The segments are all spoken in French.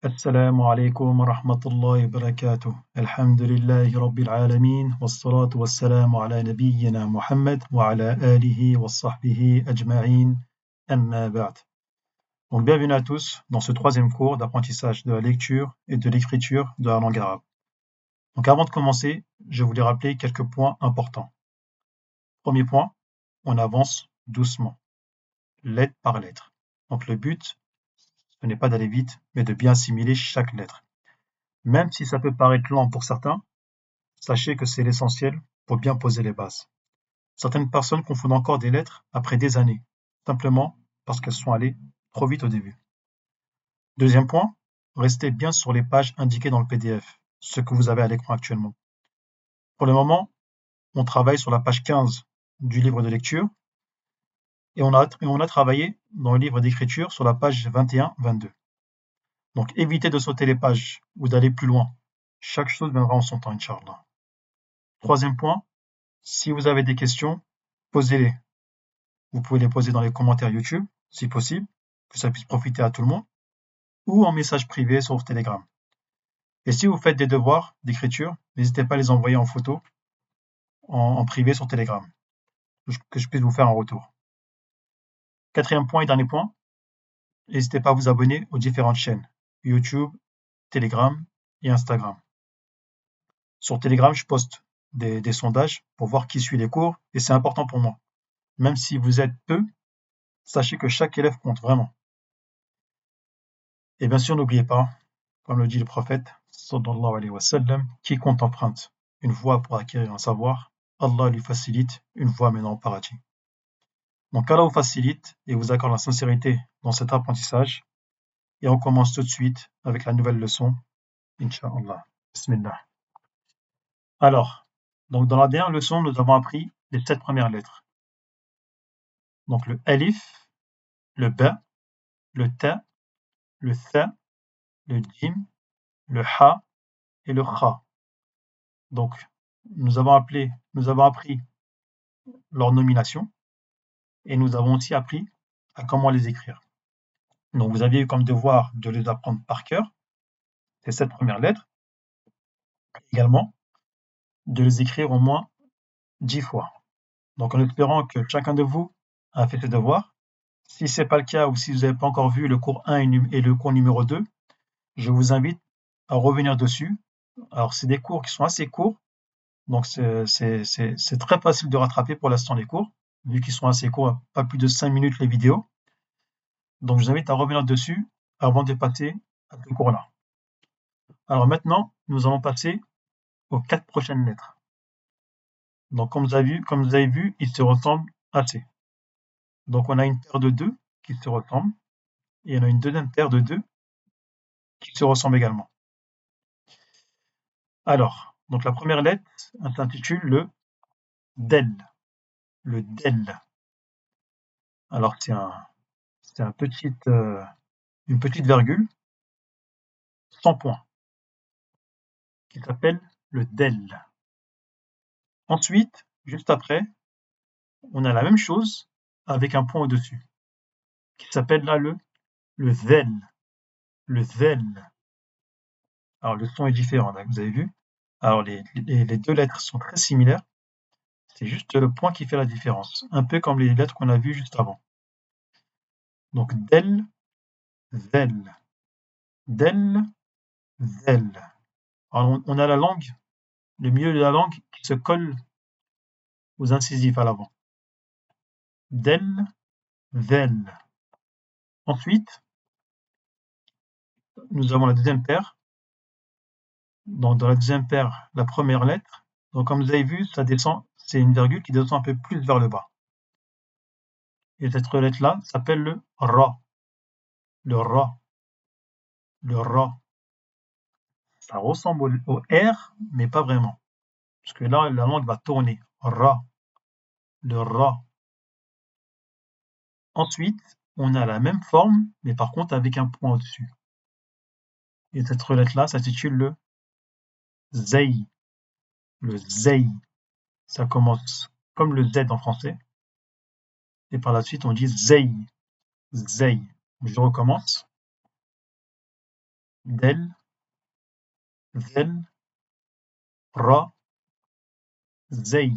السلام عليكم ورحمة الله وبركاته الحمد لله رب العالمين والصلاة والسلام على نبينا محمد وعلى آله وصحبه أجمعين أما بعد. Donc bienvenue à tous dans ce troisième cours d'apprentissage de la lecture et de l'écriture de la langue arabe. Donc avant de commencer, je voulais rappeler quelques points importants. Premier point, on avance doucement, lettre par lettre. Donc le but, ce n'est pas d'aller vite, mais de bien assimiler chaque lettre. Même si ça peut paraître lent pour certains, sachez que c'est l'essentiel pour bien poser les bases. Certaines personnes confondent encore des lettres après des années, simplement parce qu'elles sont allées trop vite au début. Deuxième point, restez bien sur les pages indiquées dans le PDF, ce que vous avez à l'écran actuellement. Pour le moment, on travaille sur la page 15 du livre de lecture et on a travaillé dans le livre d'écriture sur la page 21-22. Donc évitez de sauter les pages ou d'aller plus loin. Chaque chose viendra en son temps, Inch'Allah. Troisième point, si vous avez des questions, posez-les. Vous pouvez les poser dans les commentaires YouTube, si possible, que ça puisse profiter à tout le monde, ou en message privé sur Telegram. Et si vous faites des devoirs d'écriture, n'hésitez pas à les envoyer en photo, en privé sur Telegram, que je puisse vous faire un retour. Quatrième point et dernier point, n'hésitez pas à vous abonner aux différentes chaînes, YouTube, Telegram et Instagram. Sur Telegram, je poste des sondages pour voir qui suit les cours, et c'est important pour moi. Même si vous êtes peu, sachez que chaque élève compte vraiment. Et bien sûr, n'oubliez pas, comme le dit le prophète, sallallahu alayhi wa sallam, quiconque emprunte une voie pour acquérir un savoir, Allah lui facilite une voie menant au paradis. Donc Allah vous facilite et vous accorde la sincérité dans cet apprentissage. Et on commence tout de suite avec la nouvelle leçon, Inch'Allah. Bismillah. Alors, donc dans la dernière leçon, nous avons appris les 7 premières lettres. Donc le alif, le ba, le ta, le tha, le jim, le ha et le kha. Donc, nous avons appris leur nomination et nous avons aussi appris à comment les écrire. Donc, vous aviez eu comme devoir de les apprendre par cœur, ces 7 premières lettres, également de les écrire au moins 10 fois. Donc, en espérant que chacun de vous a fait ses devoirs. Si ce n'est pas le cas ou si vous n'avez pas encore vu le cours 1 et le cours numéro 2, je vous invite à revenir dessus. Alors, c'est des cours qui sont assez courts, donc c'est très facile de rattraper pour l'instant les cours, vu qu'ils sont assez courts, pas plus de 5 minutes les vidéos. Donc je vous invite à revenir dessus avant de passer à ce cours-là. Alors maintenant, nous allons passer aux 4 prochaines lettres. Donc comme vous avez vu, ils se ressemblent assez. Donc on a une paire de 2 qui se ressemblent, et on a une deuxième paire de 2 qui se ressemblent également. Alors, donc la première lettre s'intitule le del. Le del. Alors c'est une petite virgule sans point qui s'appelle le del. Ensuite, juste après, on a la même chose avec un point au-dessus qui s'appelle là le zel. Le zel. Alors le son est différent, là, vous avez vu. Alors les 2 lettres sont très similaires. C'est juste le point qui fait la différence. Un peu comme les lettres qu'on a vues juste avant. Donc del, zel. Del, zel. Alors on a la langue, le milieu de la langue qui se colle aux incisives à l'avant. Del, zel. Ensuite, nous avons la deuxième paire. Dans la deuxième paire, la première lettre. Donc comme vous avez vu, ça descend, c'est une virgule qui descend un peu plus vers le bas. Et cette lettre-là s'appelle le ra. Le ra. Le ra. Ça ressemble au R, mais pas vraiment. Parce que là, la langue va tourner. Ra. Le ra. Ensuite, on a la même forme, mais par contre avec un point au-dessus. Et cette lettre-là s'intitule le zay. Le zay. Ça commence comme le Z en français. Et par la suite, on dit zay. Zay. Je recommence. del, ذل, ra, zey.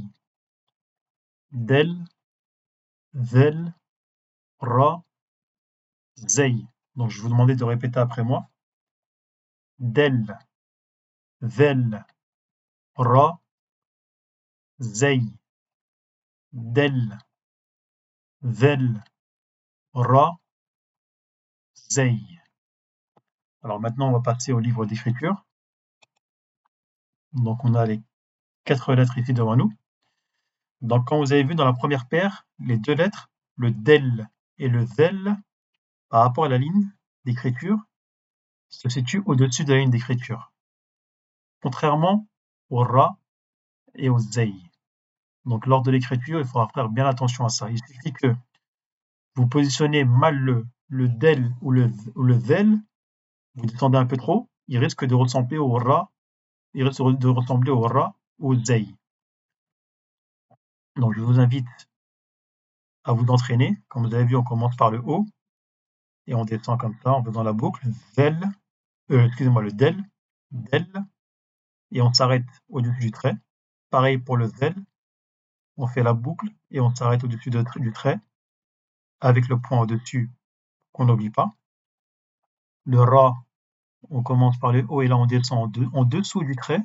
Del, ذل, ra, zey. Donc je vais vous demander de répéter après moi. Del, ذل, ra, zey. Del, ذل, ra, zey. Alors maintenant, on va passer au livre d'écriture. Donc on a les 4 lettres ici devant nous. Donc quand vous avez vu dans la première paire, les 2 lettres, le del et le zel, par rapport à la ligne d'écriture, se situent au-dessus de la ligne d'écriture. Contrairement au ra et au zey. Donc lors de l'écriture, il faudra faire bien attention à ça. Il suffit que vous positionnez mal le del ou le zel, vous descendez un peu trop, il risque de ressembler au ra, il risque de ressembler au ra ou au zey. Donc je vous invite à vous entraîner. Comme vous avez vu, on commence par le haut et on descend comme ça en faisant la boucle. Zel, excusez-moi, le del, del, et on s'arrête au-dessus du trait. Pareil pour le zel, on fait la boucle et on s'arrête au-dessus du trait avec le point au-dessus qu'on n'oublie pas. Le ra, on commence par le haut et là on descend en dessous du trait.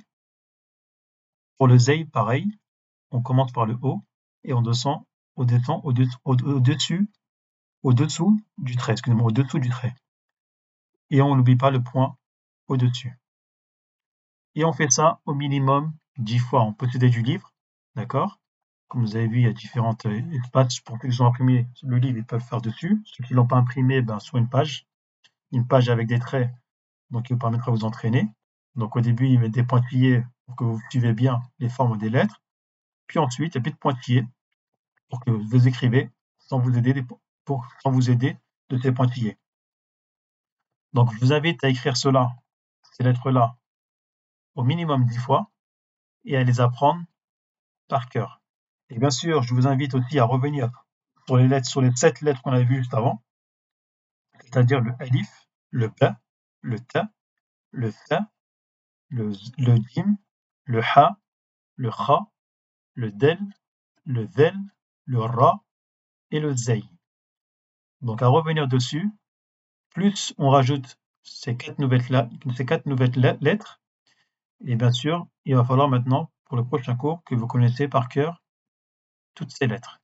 Pour le zey, pareil, on commence par le haut et on descend au-dessous du trait, excusez-moi, au-dessous du trait. Et on n'oublie pas le point au-dessus. Et on fait ça au minimum 10 fois. On peut s'aider du livre, d'accord? Comme vous avez vu, il y a différents espaces. Pour ceux qui ont imprimé le livre, ils peuvent faire dessus. Ceux qui ne l'ont pas imprimé, ben, sur une page avec des traits, donc qui vous permettra de vous entraîner. Donc au début, il met des pointillés pour que vous suivez bien les formes des lettres. Puis ensuite, il y a plus de pointillés pour que vous écrivez sans vous aider de ces pointillés. Donc je vous invite à écrire ces lettres-là, au minimum 10 fois et à les apprendre par cœur. Et bien sûr, je vous invite aussi à revenir sur les 7 lettres qu'on avait vues juste avant, c'est-à-dire le alif, le ba, le ta, le tha, le jim, le ha, le kha, le del, le zel, le ra et le zey. Donc à revenir dessus, plus on rajoute ces 4 nouvelles lettres, et bien sûr, il va falloir maintenant, pour le prochain cours, que vous connaissez par cœur toutes ces lettres,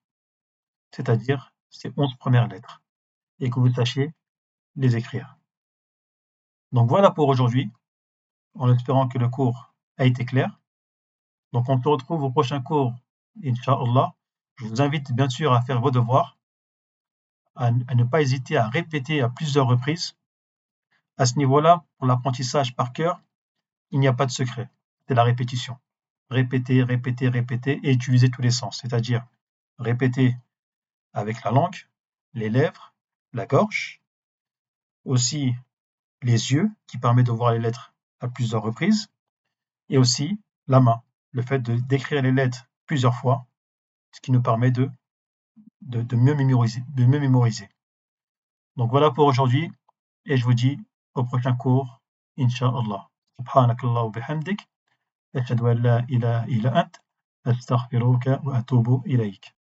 c'est-à-dire ces 11 premières lettres, et que vous sachiez les écrire. Donc voilà pour aujourd'hui, en espérant que le cours a été clair. Donc on se retrouve au prochain cours, Inch'Allah. Je vous invite bien sûr à faire vos devoirs, à ne pas hésiter à répéter à plusieurs reprises. À ce niveau-là, pour l'apprentissage par cœur, il n'y a pas de secret, c'est la répétition. Répéter, répéter, répéter et utiliser tous les sens, c'est-à-dire répéter avec la langue, les lèvres, la gorge, aussi les yeux qui permet de voir les lettres à plusieurs reprises, et aussi la main, le fait d'écrire les lettres plusieurs fois, ce qui nous permet de mieux mémoriser. Donc voilà pour aujourd'hui, et je vous dis au prochain cours, Inch'Allah. Subhanakallah wa bihamdik, ashhadu an la ilaha illa ant, astaghfiruka wa atubu ilayk.